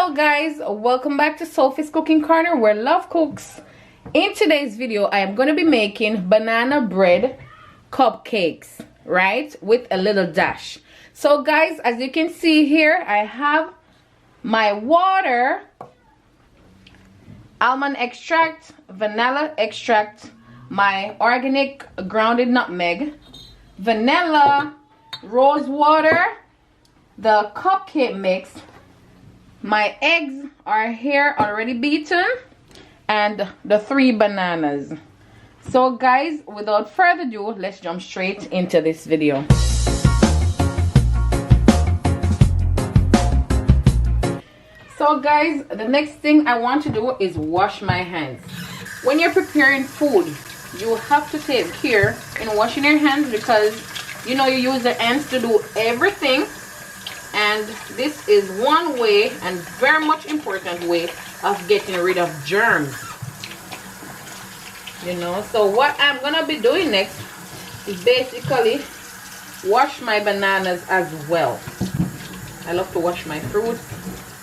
Hello guys, welcome back to Sophie's Cooking Corner where love cooks. In today's video I am going to be making banana bread cupcakes, right, with a little dash. So guys, as you can see here, I have my water, almond extract, vanilla extract, my organic grounded nutmeg, vanilla, rose water, the cupcake mix. My eggs are here already beaten, and the 3 bananas. So guys, without further ado, let's jump straight into this video. So guys, the next thing I want to do is wash my hands. When you're preparing food, you have to take care in washing your hands because you know you use the hands to do everything. And this is one way, and very much important way, of getting rid of germs. You know, so what I'm gonna be doing next is basically wash my bananas as well. I love to wash my fruits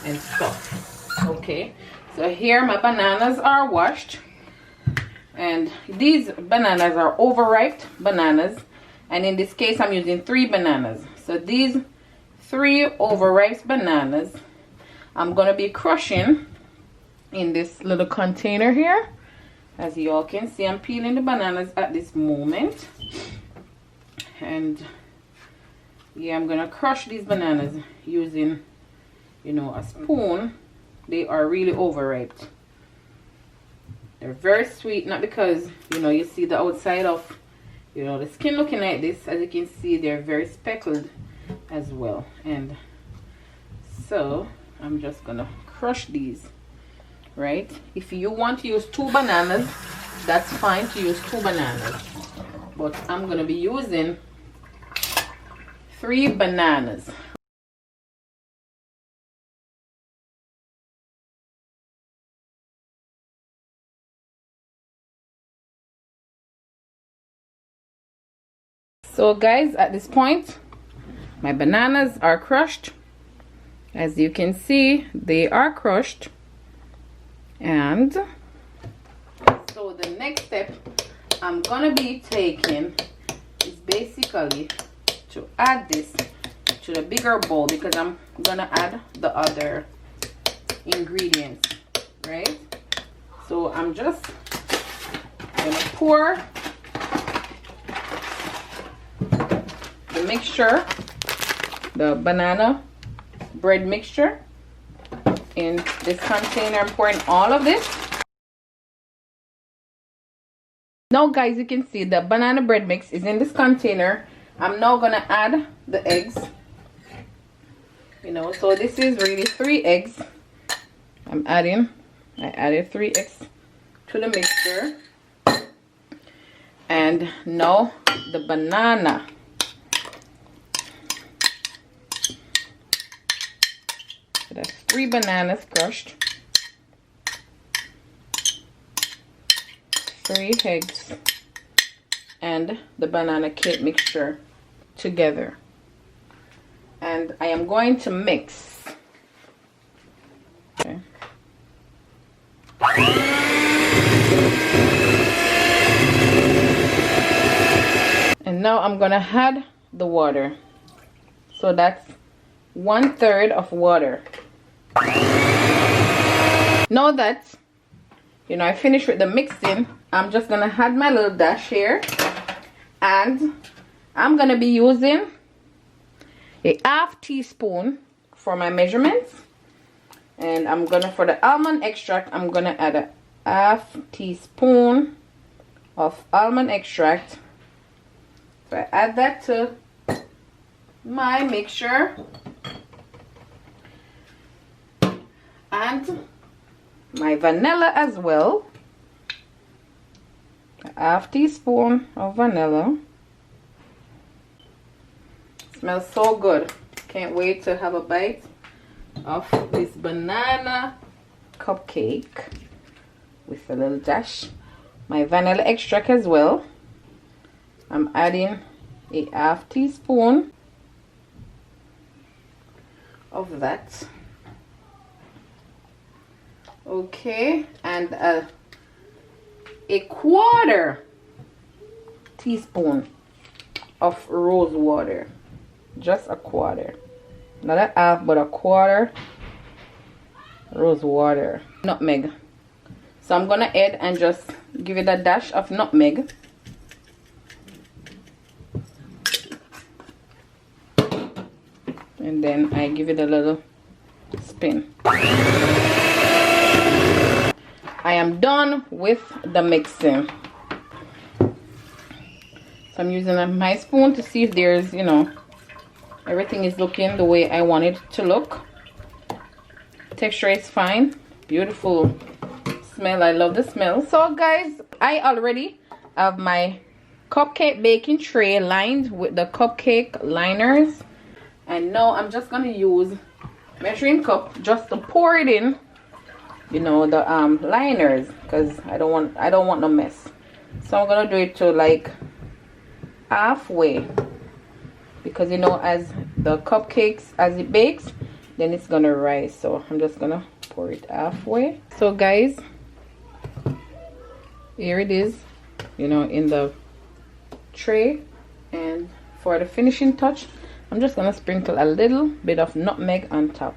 and stuff. Okay, so here my bananas are washed, and these bananas are overripe bananas, and in this case I'm using 3 bananas. So these 3 overripe bananas I'm gonna be crushing in this little container here. As you all can see, I'm peeling the bananas at this moment, and yeah, I'm gonna crush these bananas using, you know, a spoon. They are really overripe. They're very sweet, not because, you know, you see the outside of, you know, the skin looking like this. As you can see, they're very speckled as well. And so I'm just gonna crush these, right? If you want to use 2 bananas, that's fine to use 2 bananas, but I'm gonna be using 3 bananas. So guys, at this point my bananas are crushed. As you can see, they are crushed. And so the next step I'm gonna be taking is basically to add this to the bigger bowl, because I'm gonna add the other ingredients, right? So I'm just gonna pour the mixture, the banana bread mixture, in this container. I'm pouring all of this. Now guys, you can see the banana bread mix is in this container. I'm now gonna add the eggs, you know, so this is really 3 eggs I added 3 eggs to the mixture. And now the banana. So that's 3 bananas crushed, 3 eggs, and the banana cake mixture together. And I am going to mix. Okay. And now I'm gonna add the water. So that's 1/3 of water. Now that, you know, I finished with the mixing, I'm just gonna add my little dash here, and I'm gonna be using a 1/2 teaspoon for my measurements. And I'm gonna, for the almond extract, I'm gonna add a 1/2 teaspoon of almond extract. So I add that to my mixture, and my vanilla as well, a 1/2 teaspoon of vanilla. Smells so good. Can't wait to have a bite of this banana cupcake with a little dash. My vanilla extract as well. I'm adding a 1/2 teaspoon of that. Okay, and a quarter teaspoon of rose water. Just a quarter, not a half but a quarter rose water. Nutmeg, so I'm gonna add and just give it a dash of nutmeg. And then I give it a little spin. I am done with the mixing. So I'm using my spoon to see if there's, you know, everything is looking the way I want it to look. Texture is fine. Beautiful smell. I love the smell. So guys, I already have my cupcake baking tray lined with the cupcake liners. And now I'm just gonna use measuring cup just to pour it in, you know, the liners, because I don't want no mess. So I'm gonna do it to like halfway, because you know, as the cupcakes, as it bakes, then it's gonna rise. So I'm just gonna pour it halfway. So guys, here it is, you know, in the tray. And for the finishing touch, I'm just gonna sprinkle a little bit of nutmeg on top.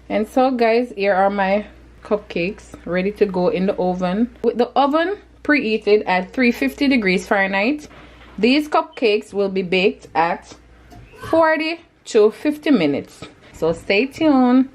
And so guys, here are my cupcakes ready to go in the oven. With the oven preheated at 350 degrees Fahrenheit, these cupcakes will be baked at 40 to 50 minutes. So stay tuned.